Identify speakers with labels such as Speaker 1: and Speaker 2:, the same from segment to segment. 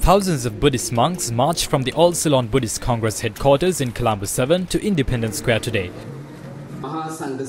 Speaker 1: Thousands of Buddhist monks marched from the All Ceylon Buddhist Congress headquarters in Colombo 7 to Independence Square today.
Speaker 2: Maha Sangha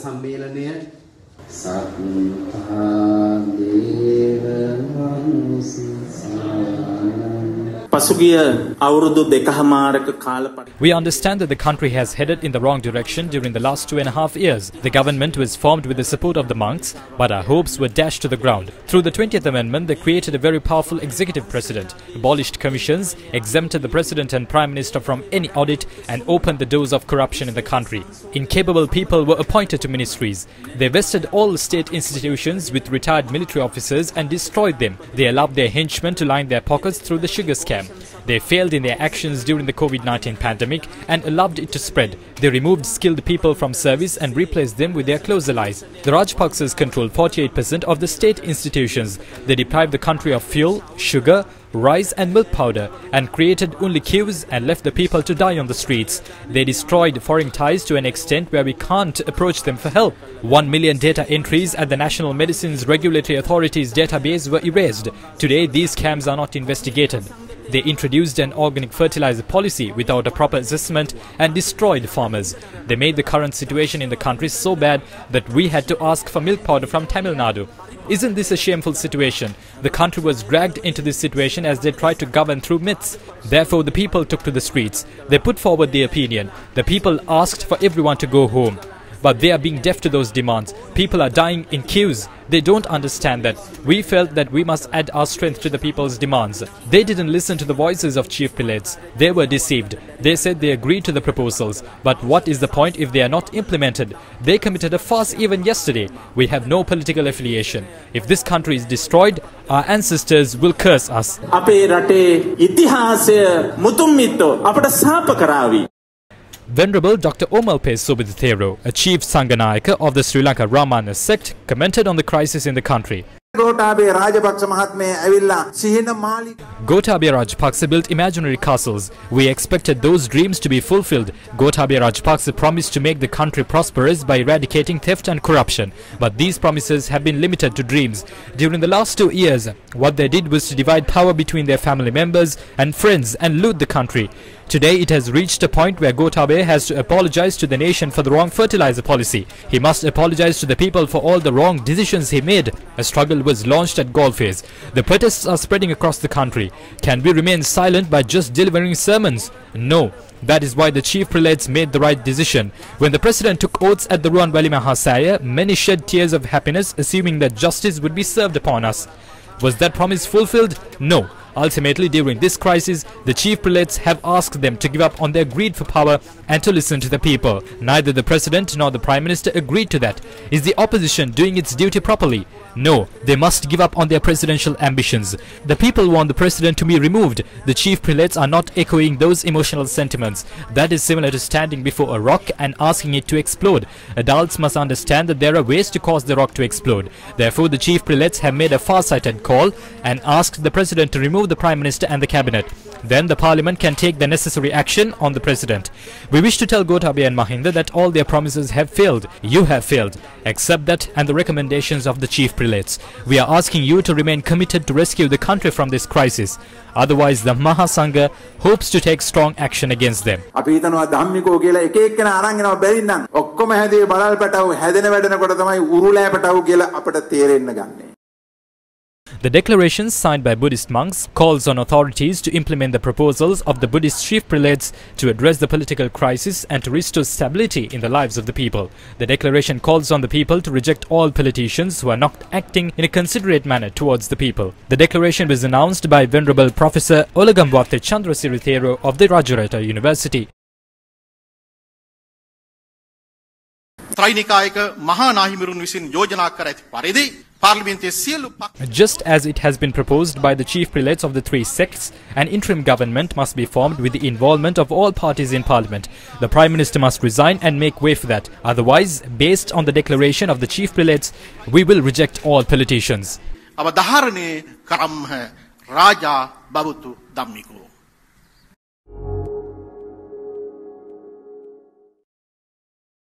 Speaker 2: We understand that the country has headed in the wrong direction during the last 2.5 years. The government was formed with the support of the monks, but our hopes were dashed to the ground. Through the 20th Amendment, they created a very powerful executive president, abolished commissions, exempted the president and prime minister from any audit, and opened the doors of corruption in the country. Incapable people were appointed to ministries. They vested all state institutions with retired military officers and destroyed them. They allowed their henchmen to line their pockets through the sugar scam. They failed in their actions during the COVID-19 pandemic and allowed it to spread. They removed skilled people from service and replaced them with their close allies. The Rajapaksas controlled 48% of the state institutions. They deprived the country of fuel, sugar, rice and milk powder and created only queues and left the people to die on the streets. They destroyed foreign ties to an extent where we can't approach them for help. 1 million data entries at the National Medicines Regulatory Authority's database were erased. Today, these scams are not investigated. They introduced an organic fertilizer policy without a proper assessment and destroyed farmers. They made the current situation in the country so bad that we had to ask for milk powder from Tamil Nadu. Isn't this a shameful situation? The country was dragged into this situation as they tried to govern through myths. Therefore, the people took to the streets. They put forward their opinion. The people asked for everyone to go home. But they are being deaf to those demands. People are dying in queues. They don't understand that. We felt that we must add our strength to the people's demands. They didn't listen to the voices of chief prelates. They were deceived. They said they agreed to the proposals. But what is the point if they are not implemented? They committed a farce even yesterday. We have no political affiliation. If this country is destroyed, our ancestors will curse us. Venerable Dr. Omalpe Sobhithero, a chief Sangha of the Sri Lanka Ramana sect, commented on the crisis in the country. Gotabaya Rajapaksa built imaginary castles. We expected those dreams to be fulfilled. Gotabaya Rajapaksa promised to make the country prosperous by eradicating theft and corruption. But these promises have been limited to dreams. During the last 2 years, what they did was to divide power between their family members and friends and loot the country. Today it has reached a point where Gotabaya has to apologize to the nation for the wrong fertilizer policy. He must apologize to the people for all the wrong decisions he made. A struggle was launched at Golfes. The protests are spreading across the country. Can we remain silent by just delivering sermons? No. That is why the chief prelates made the right decision. When the president took oaths at the Ruanwali Maha Sangha, many shed tears of happiness, assuming that justice would be served upon us. Was that promise fulfilled? No. Ultimately, during this crisis, the chief prelates have asked them to give up on their greed for power and to listen to the people. Neither the president nor the prime minister agreed to that. Is the opposition doing its duty properly? No, they must give up on their presidential ambitions. The people want the president to be removed. The chief prelates are not echoing those emotional sentiments. That is similar to standing before a rock and asking it to explode. Adults must understand that there are ways to cause the rock to explode. Therefore, the chief prelates have made a far-sighted call and asked the president to remove the prime minister and the cabinet. Then the parliament can take the necessary action on the president. We wish to tell Gotabaya and Mahinda that all their promises have failed. You have failed. Accept that and the recommendations of the chief prelates. We are asking you to remain committed to rescue the country from this crisis. Otherwise, the Maha Sangha hopes to take strong action against them. The declaration signed by Buddhist monks calls on authorities to implement the proposals of the Buddhist chief prelates to address the political crisis and to restore stability in the lives of the people. The declaration calls on the people to reject all politicians who are not acting in a considerate manner towards the people. The declaration was announced by Venerable Professor Olagambwate Chandrasirithero of the Rajarata University. Just as it has been proposed by the chief prelates of the 3 sects, an interim government must be formed with the involvement of all parties in parliament. The prime minister must resign and make way for that. Otherwise, based on the declaration of the chief prelates, we will reject all politicians.